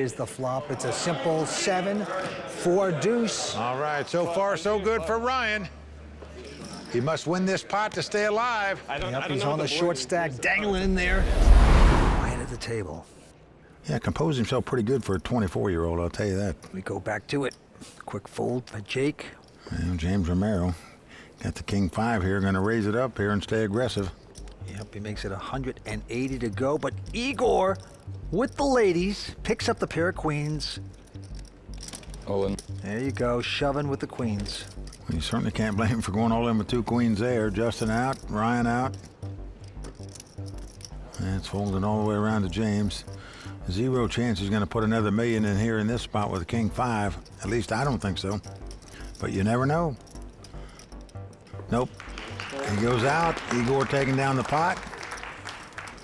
is the flop. It's a simple 7-4 deuce. All right, so far so good for Ryan. He must win this pot to stay alive. Yep, he's on the short stack, dangling in there. Right at the table. Yeah, composed himself pretty good for a 24-year-old, I'll tell you that. We go back to it. Quick fold by Jake. Well, James Romero got the king 5 here, going to raise it up here and stay aggressive. Yep, he makes it 180 to go, but Igor, with the ladies, picks up the pair of queens. All in. There you go, shoving with the queens. Well, you certainly can't blame him for going all in with 2 queens there. Justin out, Ryan out. And it's folded all the way around to James. 0 chance he's going to put another million in here in this spot with a king 5. At least I don't think so. But you never know. Nope. He goes out. Igor taking down the pot.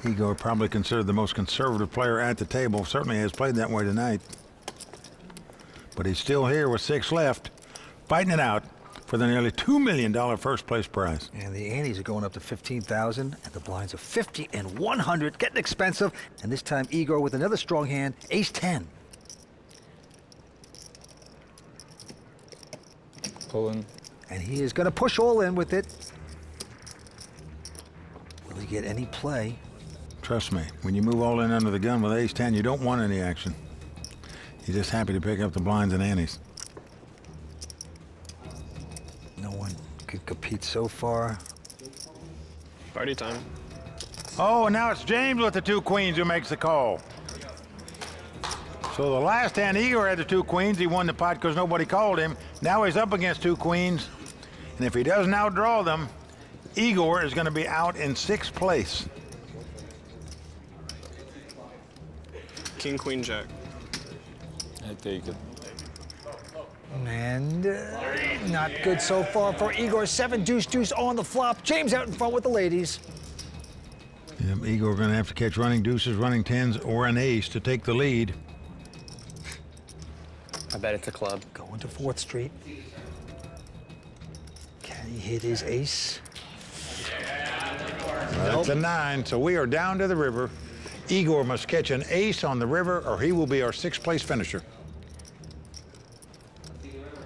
Igor probably considered the most conservative player at the table. Certainly has played that way tonight. But he's still here with 6 left, fighting it out for the nearly $2 million first place prize. And the antes are going up to 15,000, and the blinds are 50 and 100, getting expensive. And this time Igor with another strong hand, ace 10. All in. And he is going to push all in with it. Will he get any play? Trust me, when you move all in under the gun with ace 10, you don't want any action. You're just happy to pick up the blinds and antes. No one could compete so far. Party time. Oh, and now it's James with the 2 queens who makes the call. So the last hand, Igor had the 2 queens. He won the pot because nobody called him. Now he's up against 2 queens. And if he doesn't outdraw them, Igor is going to be out in 6th place. King, queen, jack. I take it. And not good so far for Igor. 7 deuce deuce on the flop. James out in front with the ladies. Yep, Igor going to have to catch running deuces, running 10s, or an ace to take the lead. I bet it's a club. Going to 4th Street. Can he hit his ace? That's a 9, so we are down to the river. Igor must catch an ace on the river, or he will be our 6th place finisher.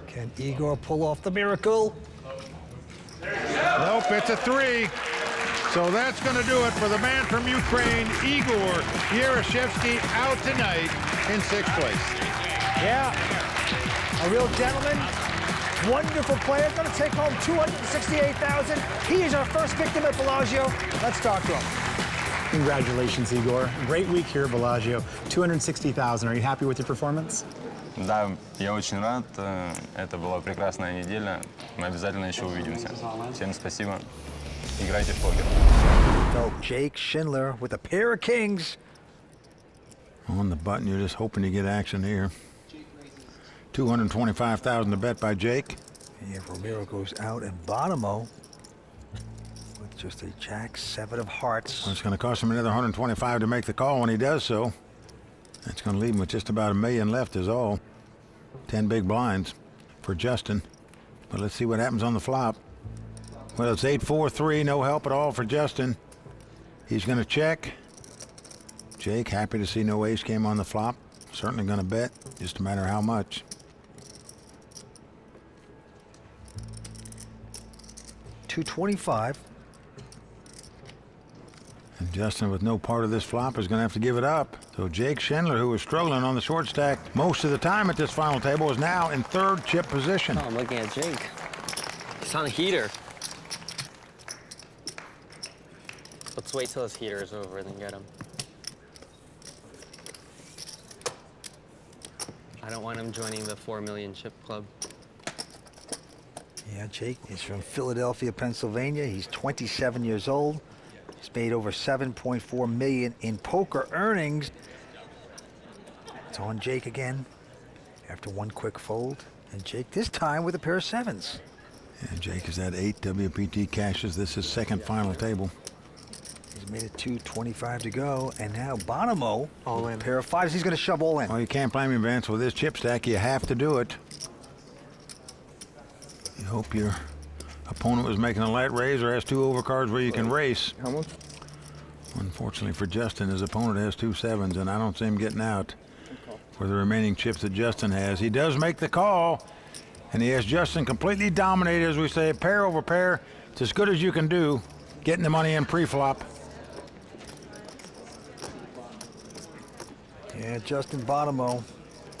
Can Igor pull off the miracle? Nope, it's a 3. So that's going to do it for the man from Ukraine, Igor Yarashevsky, out tonight in 6th place. Yeah, a real gentleman, wonderful player, going to take home $268,000. He is our first victim at Bellagio. Let's talk to him. Congratulations, Igor. Great week here at Bellagio. $260,000. Are you happy with your performance? Да, я очень рад. Это была прекрасная неделя. Мы обязательно еще увидимся. Всем спасибо. Играйте в покер. So Jake Schindler with a pair of kings. On the button, you're just hoping to get action here. $225,000 to bet by Jake. Yeah, Romero goes out, and Bonomo with just a jack 7 of hearts. Well, it's going to cost him another $125 to make the call when he does so. That's going to leave him with just about $1 million left is all. 10 big blinds for Justin. But let's see what happens on the flop. Well, it's 8-4-3, no help at all for Justin. He's going to check. Jake, happy to see no ace came on the flop. Certainly going to bet, just a matter of how much. $225. And Justin, with no part of this flop, is going to have to give it up. So Jake Schindler, who was struggling on the short stack most of the time at this final table, is now in 3rd chip position. Oh, I'm looking at Jake. He's on the heater. Let's wait till his heater is over and then get him. I don't want him joining the 4 million chip club. Yeah, Jake is from Philadelphia, Pennsylvania. He's 27 years old. He's made over $7.4 million in poker earnings. It's on Jake again after 1 quick fold. And Jake this time with a pair of 7s. Yeah, Jake has had 8 WPT cashes. This is 2nd final table. He's made it 225 to go. And now Bonomo, All in. a pair of 5s. He's going to shove all in. Well, you can't blame him, Vance. With this chip stack, you have to do it. You hope your opponent was making a light raise or has 2 overcards where you can race. How much? Unfortunately for Justin, his opponent has 2 7s, and I don't see him getting out. for the remaining chips that Justin has. He does make the call, and he has Justin completely dominated, as we say, pair over pair. It's as good as you can do, getting the money in pre-flop. Yeah, Justin Bonomo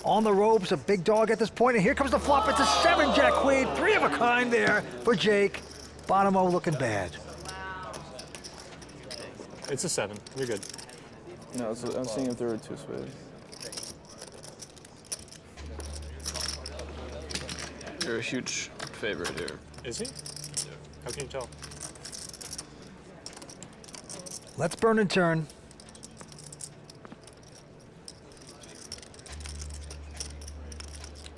on the ropes, a big dog at this point, and here comes the flop. It's a 7-jack queen, 3 of a kind there for Jake. Bonomo looking bad. It's a 7. You're good. No, I'm seeing if there were 2 spades. You're a huge favorite here. Is he? How can you tell? Let's burn and turn.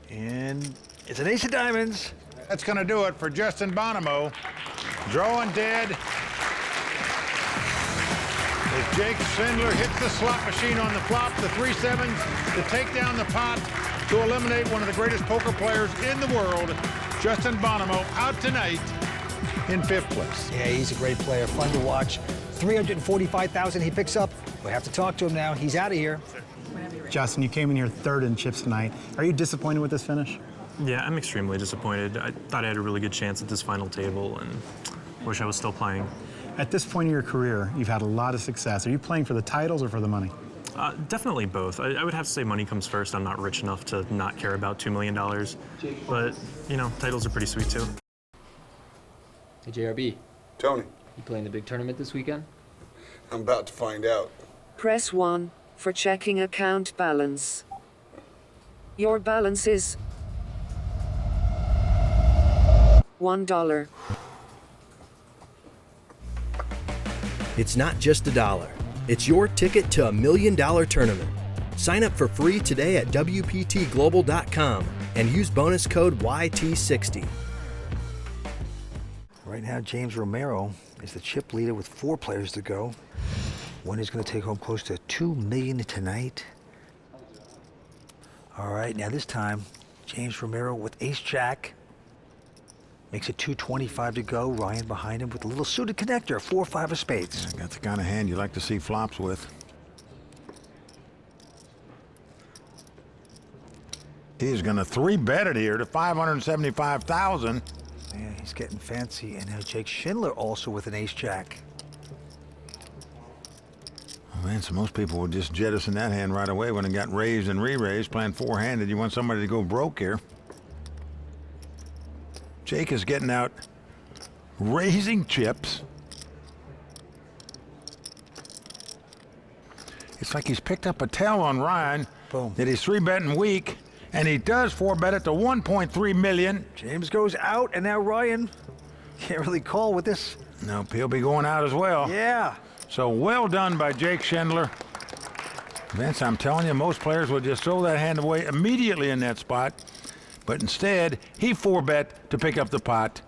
And it's an ace of diamonds. That's going to do it for Justin Bonomo. Drawing dead. As Jake Schindler hits the slot machine on the flop, the 3 sevens to take down the pot to eliminate one of the greatest poker players in the world, Justin Bonomo, out tonight in 5th place. Yeah, he's a great player, fun to watch. 345,000 he picks up. We have to talk to him now. He's out of here. Justin, you came in here 3rd in chips tonight. Are you disappointed with this finish? Yeah, I'm extremely disappointed. I thought I had a really good chance at this final table and wish I was still playing. At this point in your career, you've had a lot of success. Are you playing for the titles or for the money? Definitely both. I would have to say money comes first. I'm not rich enough to not care about $2 million. But, you know, titles are pretty sweet too. Hey, JRB, Tony, you playing the big tournament this weekend? I'm about to find out. Press 1 for checking account balance. Your balance is $1. It's not just $1. It's your ticket to $1 million tournament. Sign up for free today at WPTglobal.com and use bonus code YT60. Right now, James Romero is the chip leader with 4 players to go. One is going to take home close to $2 million tonight. All right, now this time, James Romero with ace-jack. Makes it 225 to go. Ryan behind him with a little suited connector, 4-5 of spades. That's the kind of hand you like to see flops with. He's going to 3-bet it here to 575,000. Yeah, he's getting fancy. And now Jake Schindler also with an ace-jack. Oh, man, so most people would just jettison that hand right away when it got raised and re-raised, playing 4-handed. You want somebody to go broke here. Jake is getting out, raising chips. It's like he's picked up a tell on Ryan. Boom. That he's 3-betting weak, and he does 4-bet it to 1.3 million. James goes out, and now Ryan can't really call with this. Nope, he'll be going out as well. Yeah. So well done by Jake Schindler. Vince, I'm telling you, most players would just throw that hand away immediately in that spot. But instead, he 4-bet to pick up the pot.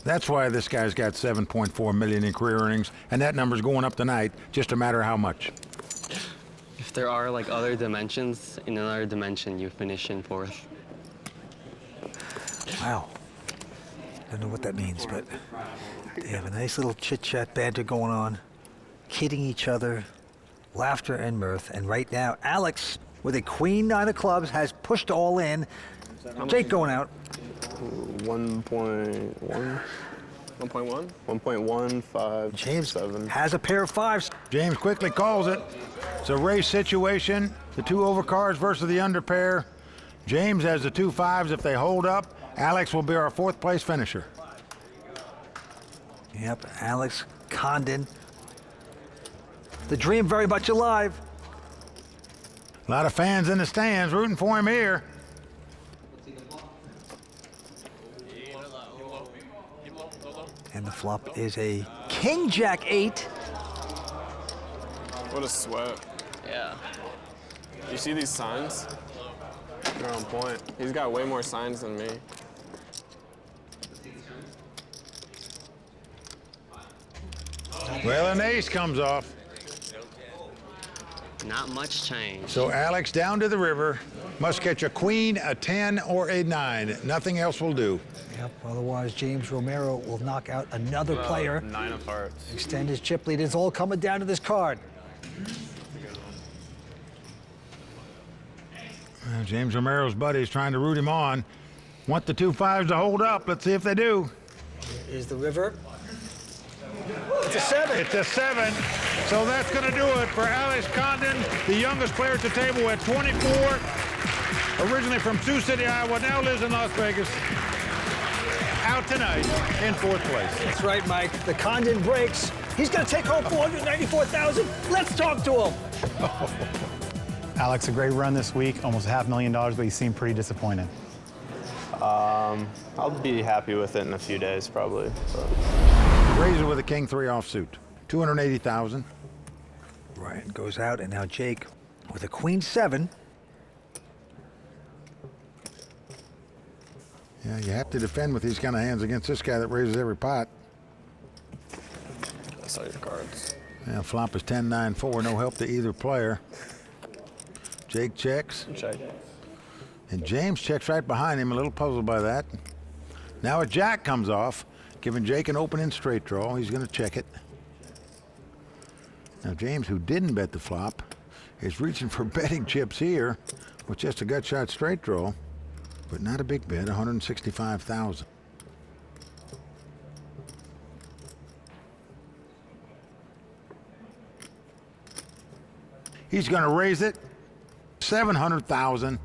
That's why this guy's got 7.4 million in career earnings, and that number's going up tonight, just a matter of how much. If there are like other dimensions, in another dimension, you finish in 4th. Wow. Don't know what that means, but they have a nice little chit-chat banter going on, kidding each other, laughter and mirth. And right now, Alex, with a queen 9 of clubs, has pushed all in. Jake going out. 1.1? 1.1? 1.157. James has a pair of 5s. James quickly calls it. It's a race situation. The 2 overcards versus the under pair. James has the 2 5s. If they hold up, Alex will be our 4th place finisher. Yep, Alex Condon. The dream very much alive. A lot of fans in the stands rooting for him here. And the flop is a King Jack 8. What a sweat. Yeah. You see these signs? They're on point. He's got way more signs than me. Well, an ace comes off. Not much change. So Alex down to the river. Must catch a queen, a 10, or a 9. Nothing else will do. Yep, otherwise James Romero will knock out another player. 9 of hearts. Extend his chip lead. It's all coming down to this card. James Romero's buddies trying to root him on. Want the 2-5s to hold up. Let's see if they do. Here's the river. It's a 7. It's a 7. So that's going to do it for Alex Condon, the youngest player at the table at 24. Originally from Sioux City, Iowa, now lives in Las Vegas. Out tonight in 4th place. That's right, Mike. The Condon breaks. He's going to take home $494,000. Let's talk to him. Alex, a great run this week, almost $500,000, but you seem pretty disappointed. I'll be happy with it in a few days, probably. Raises with a king 3 offsuit. $280,000. Ryan goes out, and now Jake with a queen 7. Yeah, you have to defend with these kind of hands against this guy that raises every pot. I saw your cards. Yeah, flop is 10-9-4, no help to either player. Jake checks. Check. And James checks right behind him, a little puzzled by that. Now a jack comes off, giving Jake an open-end straight draw. He's going to check it. Now James, who didn't bet the flop, is reaching for betting chips here with just a gut shot straight draw, but not a big bet, $165,000. He's going to raise it, $700,000.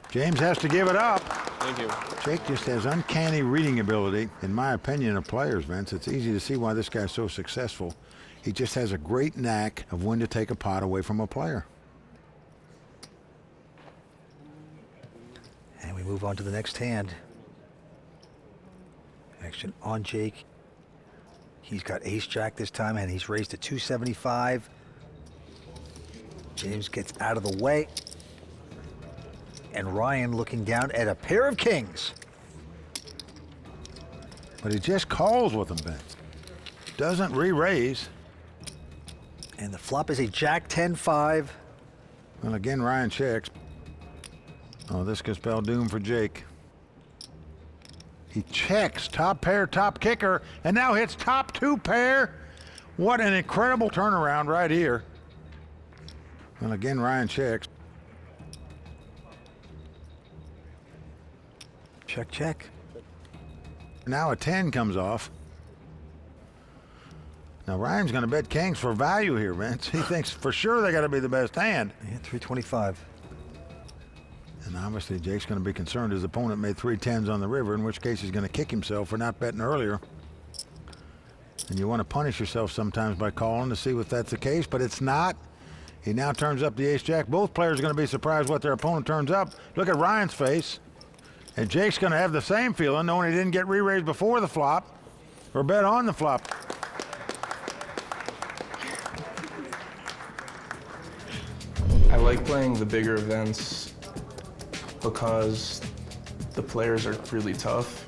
James has to give it up. Thank you. Jake just has uncanny reading ability. In my opinion, of players, Vince, it's easy to see why this guy's so successful. He just has a great knack of when to take a pot away from a player. And we move on to the next hand. Action on Jake. He's got ace-jack this time, and he's raised to 275. James gets out of the way. And Ryan looking down at a pair of kings. But he just calls with them, Vince. Doesn't re-raise. And the flop is a jack 10-5. Well, again, Ryan checks. Oh, this could spell doom for Jake. He checks, top pair, top kicker, and now hits top 2 pair. What an incredible turnaround right here. Well, again, Ryan checks. Check, check. Now a 10 comes off. Now Ryan's going to bet kings for value here, Vince. He thinks for sure they got to be the best hand. Yeah, 325. And obviously Jake's going to be concerned his opponent made 3 10s on the river, in which case he's going to kick himself for not betting earlier. And you want to punish yourself sometimes by calling to see if that's the case, but it's not. He now turns up the ace-jack. Both players are going to be surprised what their opponent turns up. Look at Ryan's face. And Jake's going to have the same feeling, knowing he didn't get re-raised before the flop or bet on the flop. I like playing the bigger events because the players are really tough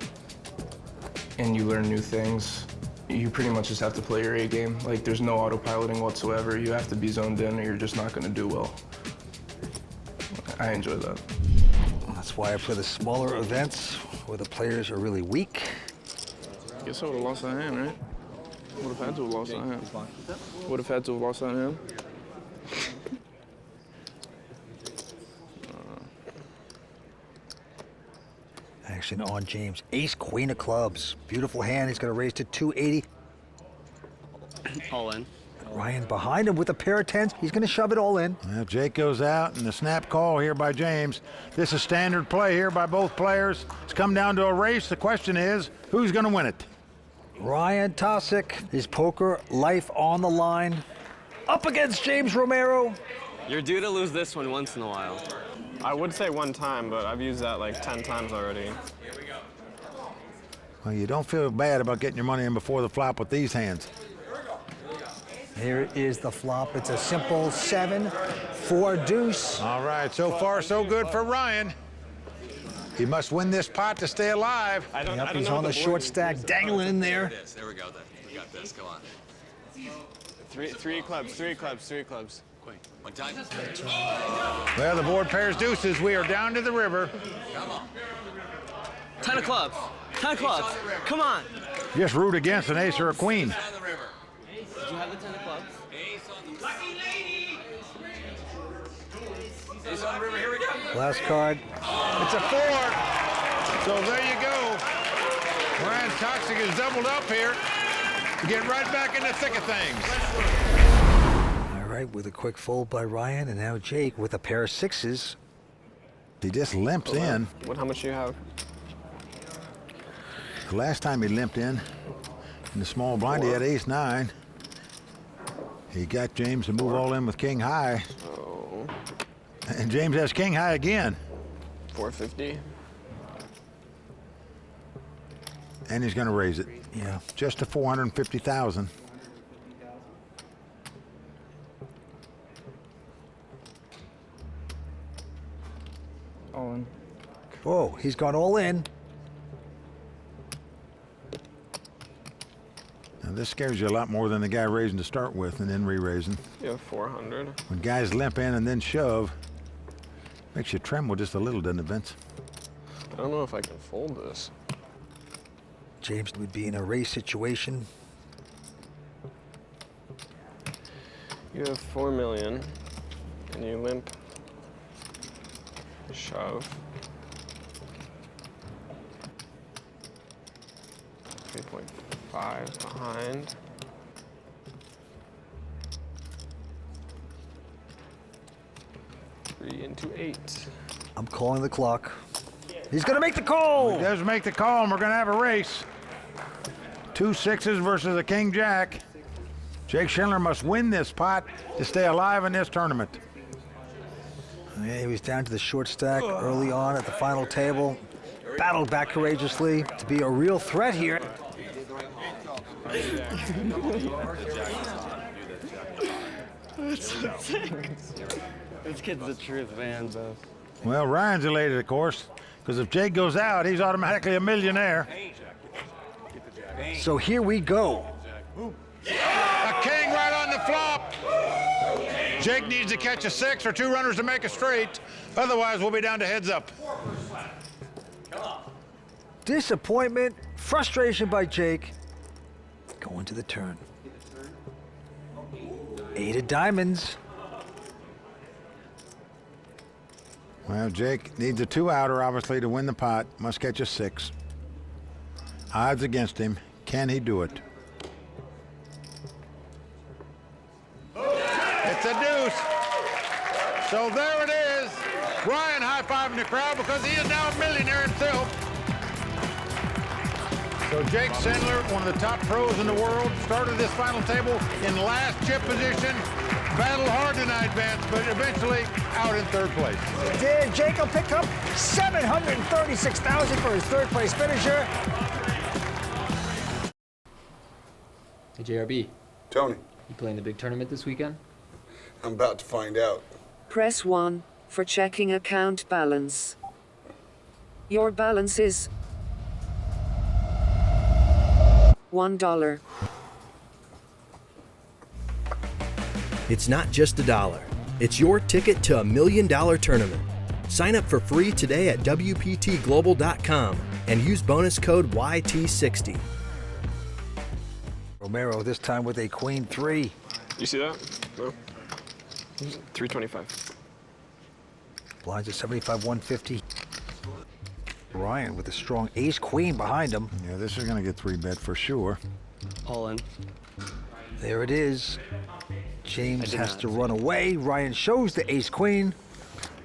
and you learn new things. You pretty much just have to play your A game. Like, there's no autopiloting whatsoever. You have to be zoned in or you're just not going to do well. I enjoy that. That's why I play the smaller events where the players are really weak. Guess I would have lost that hand, right? Would have had to have lost that hand. Would have had to have lost that hand. Action on James. Ace, queen of clubs. Beautiful hand. He's going to raise to 280. All in. Ryan behind him with a pair of 10s. He's going to shove it all in. Well, Jake goes out, and the snap call here by James. This is standard play here by both players. It's come down to a race. The question is, who's going to win it? Ryan Tosick, his poker life on the line. Up against James Romero. You're due to lose this one once in a while. I would say 1 time, but I've used that like 10 times already. Well, you don't feel bad about getting your money in before the flop with these hands. Here is the flop. It's a simple 7-4 deuce. All right, so far so good for Ryan. He must win this pot to stay alive. He's on the short stack, dangling in there. There we go. We got this. Come on. Three clubs. Queen. 1 time. Well, the board pairs deuces. We are down to the river. Come on. 10 of clubs. 10 of clubs. Come on. Just root against an ace or a queen. Did you have the 10 of clubs? Last card. It's a 4. So there you go. Ryan's Toxic is doubled up here to get right back in the thick of things. All right, with a quick fold by Ryan, and now Jake with a pair of 6s. He just limps in. How much do you have? The last time he limped in the small blind, he had ace-9. He got James to move all in with king high. Oh. And James has king high again. 450. And he's going to raise it. Yeah. Just to 450,000. All in. Oh, he's gone all in. Now this scares you a lot more than the guy raising to start with and then re-raising. You have 400. When guys limp in and then shove, makes you tremble just a little, doesn't it, Vince? I don't know if I can fold this. James would be in a race situation. You have 4 million, and you limp, shove. 3.5 behind. Three into 8. I'm calling the clock. He's going to make the call. He does make the call, and we're going to have a race. 2 6s versus a king jack. Jake Schindler must win this pot to stay alive in this tournament. Yeah, he was down to the short stack early on at the final table. Battled back courageously to be a real threat here. This kid's the truth, man, bro. Well, Ryan's elated, of course, because if Jake goes out, he's automatically a millionaire. So here we go. A king right on the flop. Jake needs to catch a 6 or 2 runners to make a straight. Otherwise, we'll be down to heads up. Disappointment, frustration by Jake. Going to the turn. 8 of diamonds. Well, Jake needs a 2-outer, obviously, to win the pot. Must catch a 6. Odds against him. Can he do it? It's a deuce. So there it is. Ryan high-fiving the crowd because he is now a millionaire himself. So Jake Schindler, one of the top pros in the world, started this final table in last chip position. Battled hard tonight, Vance, but eventually out in 3rd place. Did Jacob pick up $736,000 for his 3rd place finisher? Hey, JRB, Tony, you playing the big tournament this weekend? I'm about to find out. Press 1 for checking account balance. Your balance is $1. It's not just $1. It's your ticket to $1 million tournament. Sign up for free today at WPTglobal.com and use bonus code YT60. Romero this time with a queen 3. You see that? No. 325. Blinds at 75, 150. Ryan with a strong ace queen behind him. Yeah, this is going to get 3-bet for sure. All in. There it is. James did has not to see run away. Ryan shows the ace queen.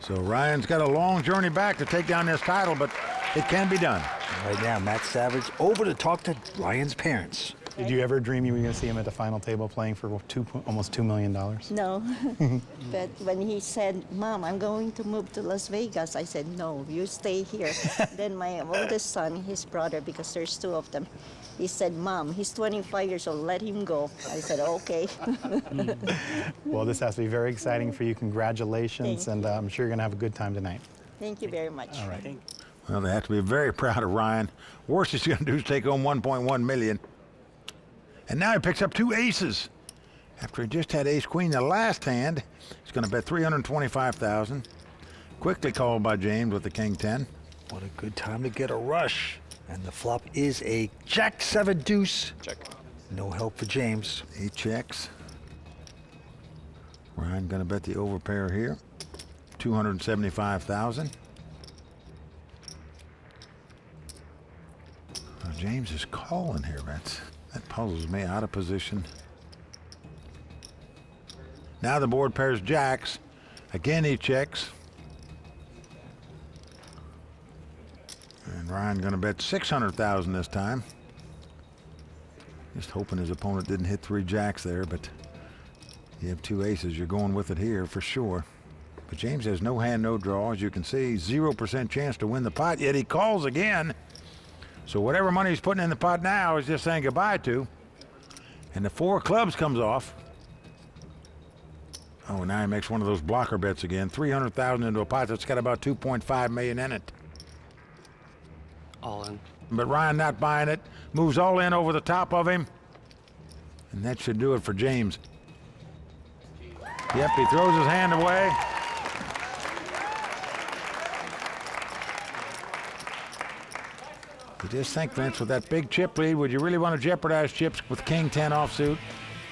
So Ryan's got a long journey back to take down this title, but it can be done. Right now, Matt Savage over to talk to Ryan's parents. Did you ever dream you were going to see him at the final table playing for almost $2 million? No, but when he said, Mom, I'm going to move to Las Vegas, I said, no, you stay here. Then my oldest son, his brother, because there's 2 of them, he said, Mom, he's 25 years old, let him go. I said, okay. Well, this has to be very exciting for you. Congratulations, Thank and I'm sure you're going to have a good time tonight. Thank you very much. All right. Well, they have to be very proud of Ryan. Worst he's going to do is take home $1.1 million. And now he picks up 2 aces. After he just had ace-queen the last hand, he's going to bet $325,000. Quickly called by James with the king 10. What a good time to get a rush. And the flop is a Jack 7 deuce. Check. No help for James. He checks. Ryan gonna bet the overpair here. 275,000. James is calling here. That puzzles me. Out of position. Now the board pairs jacks. Again he checks. And Ryan gonna bet 600,000 this time. Just hoping his opponent didn't hit 3 jacks there, but you have 2 aces. You're going with it here for sure. But James has no hand, no draw. As you can see, 0% chance to win the pot, yet he calls again. So whatever money he's putting in the pot now is just saying goodbye to. And the 4 clubs comes off. Oh, now he makes one of those blocker bets again. 300,000 into a pot that's got about 2.5 million in it. All in. But Ryan not buying it. Moves all in over the top of him. And that should do it for James. Yep, he throws his hand away. You just think, Vince, with that big chip lead, would you really want to jeopardize chips with King 10 offsuit?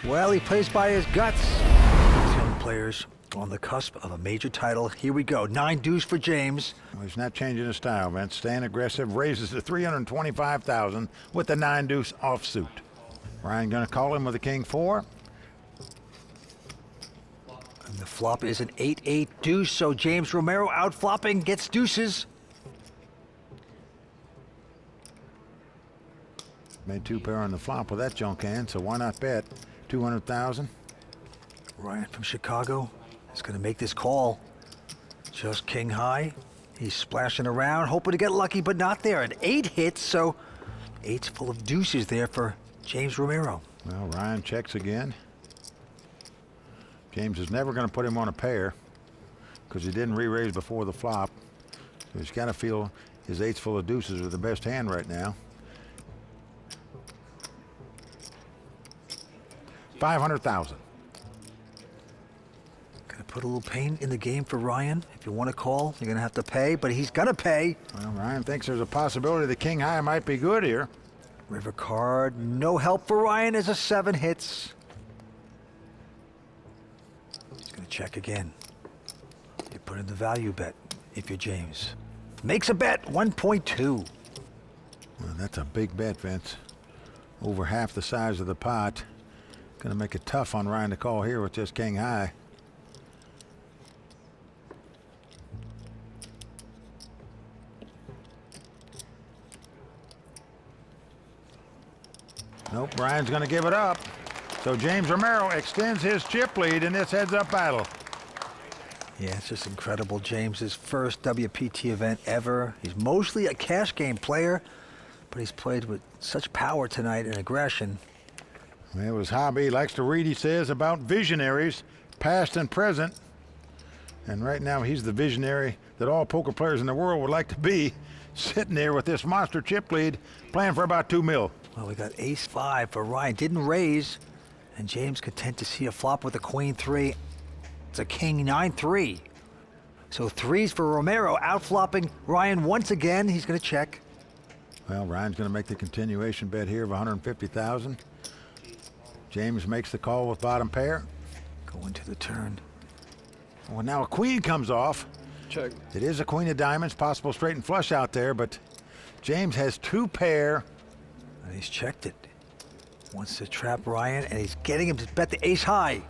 Well, he plays by his guts. These young players on the cusp of a major title. Here we go. 9 deuce for James. Well, he's not changing his style, Vince. Staying aggressive, raises to 325,000 with the 9 deuce offsuit. Ryan gonna call him with a King 4. And the flop is an 8-8 deuce, so James Romero out flopping, gets deuces. Made 2 pair on the flop with that junk hand, so why not bet 200,000? Ryan from Chicago is going to make this call. Just king high. He's splashing around, hoping to get lucky, but not there. An 8 hits, so 8's full of deuces there for James Romero. Well, Ryan checks again. James is never going to put him on a pair because he didn't re-raise before the flop. So he's got to feel his 8's full of deuces are the best hand right now. 500,000. Gonna put a little pain in the game for Ryan. If you want to call, you're gonna have to pay, but he's gonna pay. Well, Ryan thinks there's a possibility the king high might be good here. River card, no help for Ryan as a 7 hits. He's gonna check again. You put in the value bet if you're James. Makes a bet, 1.2. Well, that's a big bet, Vince. Over half the size of the pot. Gonna make it tough on Ryan to call here with just king high. Nope, Ryan's gonna give it up. So James Romero extends his chip lead in this heads-up battle. Yeah, it's just incredible. James's first WPT event ever. He's mostly a cash game player, but he's played with such power tonight and aggression. Well, his hobby, he likes to read, he says, about visionaries, past and present. And right now, he's the visionary that all poker players in the world would like to be, sitting there with this monster chip lead, playing for about 2 mil. Well, we got ace-5 for Ryan. Didn't raise, and James content to see a flop with a queen 3. It's a king 9-3. So 3s for Romero, outflopping Ryan once again. He's going to check. Well, Ryan's going to make the continuation bet here of 150,000. James makes the call with bottom pair. Going to the turn. Well, now a queen comes off. Check. It is a queen of diamonds, possible straight and flush out there, but James has 2 pair. And he's checked it. Wants to trap Ryan, and he's getting him to bet the ace high.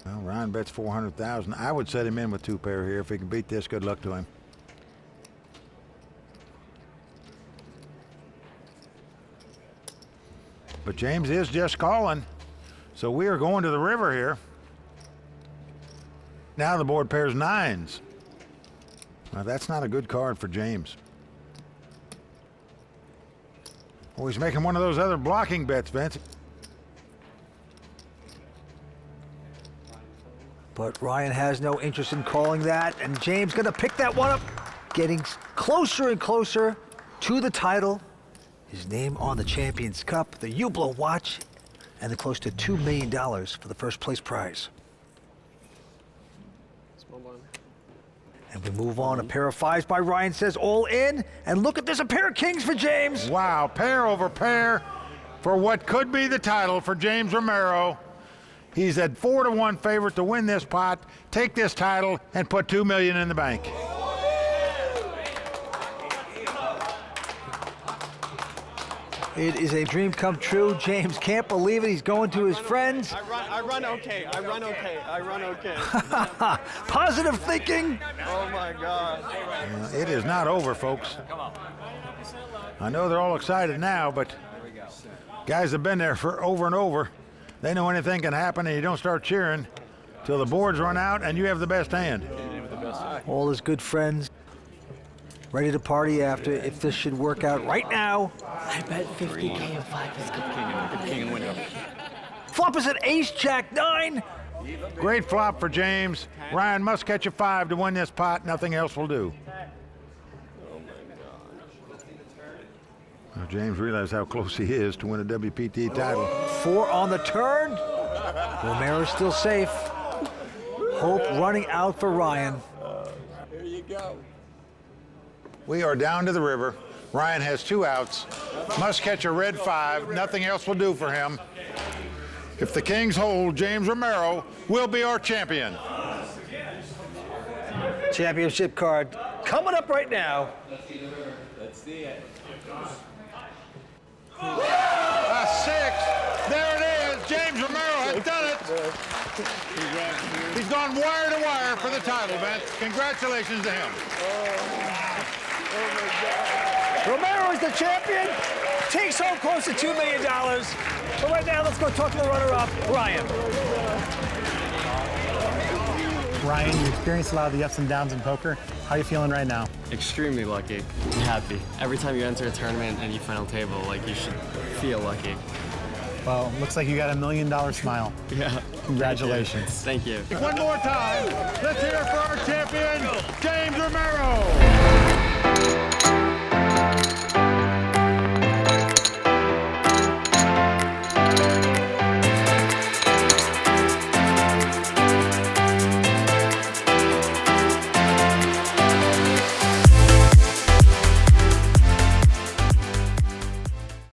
Well, Ryan bets 400,000. I would set him in with 2 pair here. If he can beat this, good luck to him. But James is just calling. So we are going to the river here. Now the board pairs 9s. Now that's not a good card for James. Oh, he's making one of those other blocking bets, Vince. But Ryan has no interest in calling that, and James gonna pick that one up. Getting closer and closer to the title. His name on the Champions Cup, the Hublot watch, and the close to $2 million for the first place prize. Small blind. And we move on. A pair of fives by Ryan says all in. And look at this, a pair of kings for James. Wow, pair over pair for what could be the title for James Romero. He's at 4-1 favorite to win this pot, take this title, and put $2 million in the bank. It is a dream come true. James can't believe it. He's going to his friends. I run okay. Positive thinking. Oh my God. It is not over, folks. I know they're all excited now, but guys have been there for over and over. They know anything can happen, and you don't start cheering till the boards run out and you have the best hand. All his good friends ready to party after if this should work out right now. I bet 50K and 5 is good. King and winner. Flop is at ace, jack, 9. Great flop for James. Ryan must catch a 5 to win this pot. Nothing else will do. Now, James realized how close he is to win a WPT title. 4 on the turn. Romero's still safe. Hope running out for Ryan. Here you go. We are down to the river. Ryan has 2 outs. Must catch a red 5. Nothing else will do for him. If the Kings hold, James Romero will be our champion. Championship card coming up right now. Let's see it. A 6. There it is. James Romero has done it. He's gone wire to wire for the title, Vince. Congratulations to him. Romero is the champion. Takes home close to $2 million. But right now, let's go talk to the runner-up, Ryan. Ryan, you experienced a lot of the ups and downs in poker. How are you feeling right now? Extremely lucky. I'm happy. Every time you enter a tournament and you final table, like, you should feel lucky. Well, looks like you got $1 million smile. Yeah. Congratulations. Thank you. One more time. Let's hear it for our champion.